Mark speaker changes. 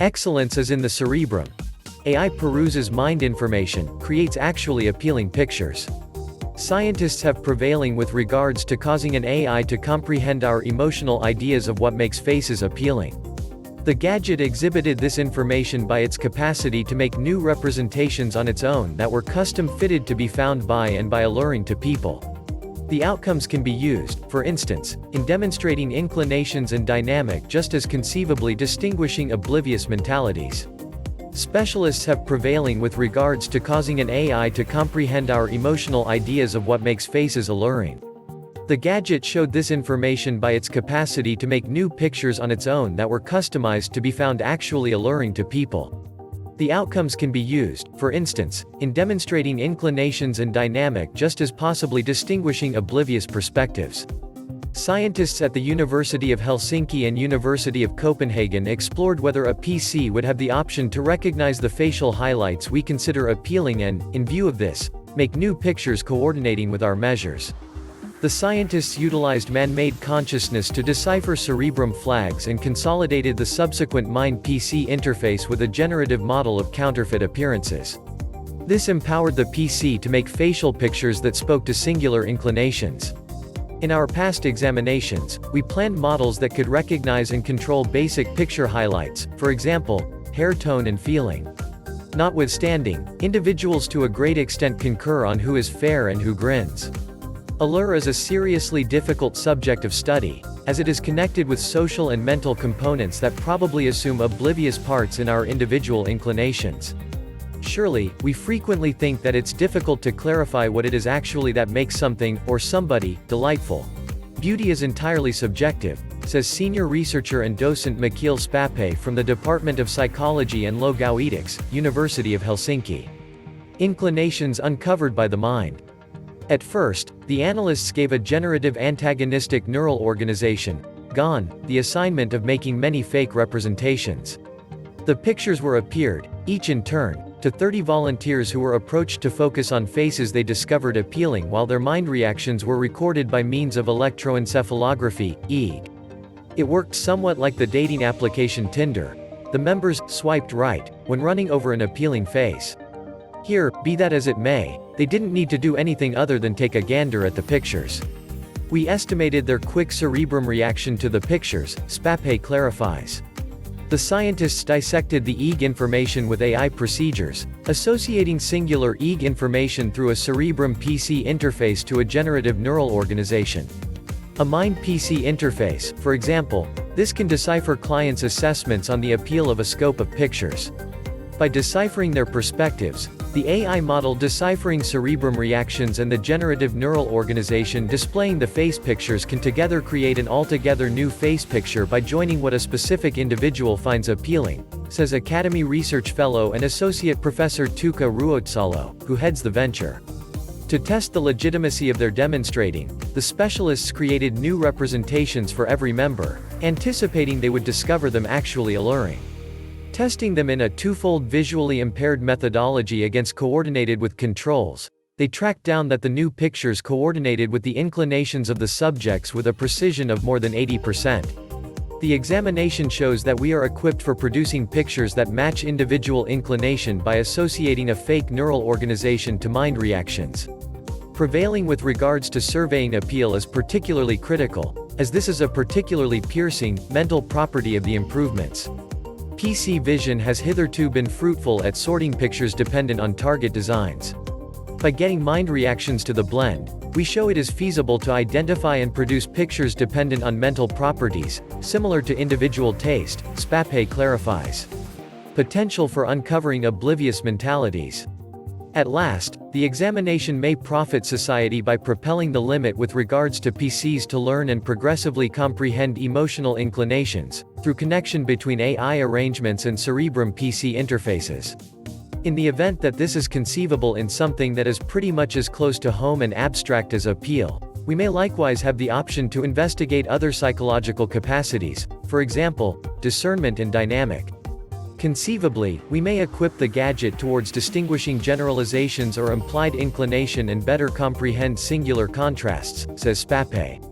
Speaker 1: Excellence is in the cerebrum. AI peruses mind information, creates actually appealing pictures. Scientists have prevailing with regards to causing an AI to comprehend our emotional ideas of what makes faces appealing. The gadget exhibited this information by its capacity to make new representations on its own that were custom-fitted to be found by and by alluring to people. The outcomes can be used, for instance, in demonstrating inclinations and dynamic just as conceivably distinguishing oblivious mentalities. Specialists have prevailing with regards to causing an AI to comprehend our emotional ideas of what makes faces alluring. The gadget showed this information by its capacity to make new pictures on its own that were customized to be found actually alluring to people. The outcomes can be used, for instance, in demonstrating inclinations and dynamic just as possibly distinguishing oblivious perspectives. Scientists at the University of Helsinki and University of Copenhagen explored whether a PC would have the option to recognize the facial highlights we consider appealing and, in view of this, make new pictures coordinating with our measures. The scientists utilized man-made consciousness to decipher cerebrum flags and consolidated the subsequent mind-PC interface with a generative model of counterfeit appearances. This empowered the PC to make facial pictures that spoke to singular inclinations. In our past examinations, we planned models that could recognize and control basic picture highlights, for example, hair tone and feeling. Notwithstanding, individuals to a great extent concur on who is fair and who grins. Allure is a seriously difficult subject of study, as it is connected with social and mental components that probably assume oblivious parts in our individual inclinations. Surely, we frequently think that it's difficult to clarify what it is actually that makes something, or somebody, delightful. Beauty is entirely subjective, says senior researcher and docent Mikael Spape from the Department of Psychology and Logoetics, University of Helsinki. Inclinations uncovered by the mind. At first, the analysts gave a generative antagonistic neural organization, GAN, the assignment of making many fake representations. The pictures were appeared, each in turn, to 30 volunteers who were approached to focus on faces they discovered appealing while their mind reactions were recorded by means of electroencephalography, EEG. It worked somewhat like the dating application Tinder. The members swiped right when running over an appealing face. Here, be that as it may, they didn't need to do anything other than take a gander at the pictures. We estimated their quick cerebrum reaction to the pictures, Spape clarifies. The scientists dissected the EEG information with AI procedures, associating singular EEG information through a cerebrum PC interface to a generative neural organization. A mind-PC interface, for example, this can decipher clients' assessments on the appeal of a scope of pictures. By deciphering their perspectives, the AI model deciphering cerebrum reactions and the generative neural organization displaying the face pictures can together create an altogether new face picture by joining what a specific individual finds appealing, says Academy Research Fellow and Associate Professor Tuukka Ruotsalo, who heads the venture. To test the legitimacy of their demonstrating, the specialists created new representations for every member, anticipating they would discover them actually alluring. Testing them in a twofold visually impaired methodology against coordinated with controls, they tracked down that the new pictures coordinated with the inclinations of the subjects with a precision of more than 80%. The examination shows that we are equipped for producing pictures that match individual inclination by associating a fake neural organization to mind reactions. Prevailing with regards to surveying appeal is particularly critical, as this is a particularly piercing, mental property of the improvements. PC vision has hitherto been fruitful at sorting pictures dependent on target designs. By getting mind reactions to the blend, we show it is feasible to identify and produce pictures dependent on mental properties, similar to individual taste, Spape clarifies. Potential for uncovering oblivious mentalities. At last, the examination may profit society by propelling the limit with regards to PCs to learn and progressively comprehend emotional inclinations, through connection between AI arrangements and cerebrum PC interfaces. In the event that this is conceivable in something that is pretty much as close to home and abstract as appeal, we may likewise have the option to investigate other psychological capacities, for example, discernment and dynamic. Conceivably, we may equip the gadget towards distinguishing generalizations or implied inclination and better comprehend singular contrasts, says Spape.